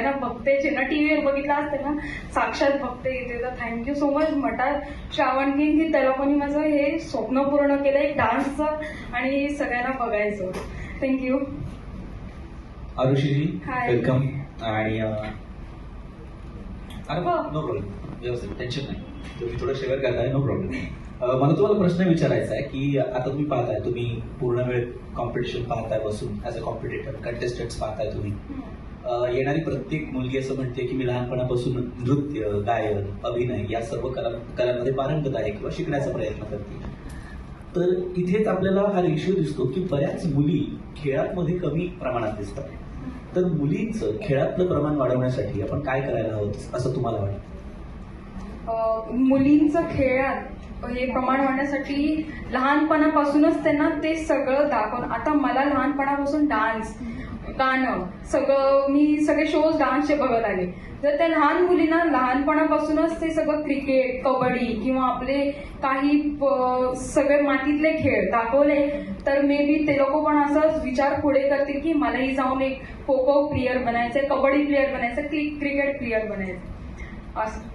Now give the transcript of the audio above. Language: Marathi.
सगळ्यांना बघते, ज्यांना टीव्हीवर बघितलं असते ना साक्षात बघते इथे. तर थँक्यू सो मच मटा श्रावणकिन की त्या लोकांनी माझं हे स्वप्न पूर्ण केलं एक डान्सचं आणि सगळ्यांना बघायचं. थँक्यू. आरुषीजी Hi. वेलकम. आणि नो प्रॉब्लेम, व्यवस्थित, टेन्शन नाही, तुम्ही थोडं शेअर करताय, नो प्रॉब्लेम. मला तुम्हाला प्रश्न विचारायचा आहे की आता तुम्ही पाहताय, तुम्ही पूर्ण वेळ कॉम्पिटिशन पाहताय बसून, ॲज अ कॉम्पिटिटर कंटेस्टंट्स पाहताय तुम्ही. येणारी प्रत्येक मुलगी असं म्हणते की मी लहानपणापासून नृत्य, गायन, अभिनय या सर्व कलांमध्ये पारंगत आहे किंवा शिकण्याचा प्रयत्न करते. तर इथेच आपल्याला हा रेशिओ दिसतो की बऱ्याच मुली खेळामध्ये कमी प्रमाणात दिसतात. तर मुलींचं खेळातलं प्रमाण वाढवण्यासाठी आपण काय करायला हवं असं तुम्हाला वाटतं? मुलींचं खेळात हे प्रमाण वाढण्यासाठी लहानपणापासूनच त्यांना ते सगळं दाखवणं. आता मला लहानपणापासून डान्स, गाणं सगळं, मी सगळे शोज डान्सचे बघत आले. जर त्या लहान मुलींना लहानपणापासूनच ते सगळं क्रिकेट, कबड्डी किंवा आपले काही सगळे मातीतले खेळ दाखवले तर मे बी ते लोक पण असाच विचार पुढे करतील की मलाही जाऊन एक खो खो प्लेअर बनायचंय, कबड्डी प्लेअर बनायचं, क्रिकेट प्लेअर बनायचं असं.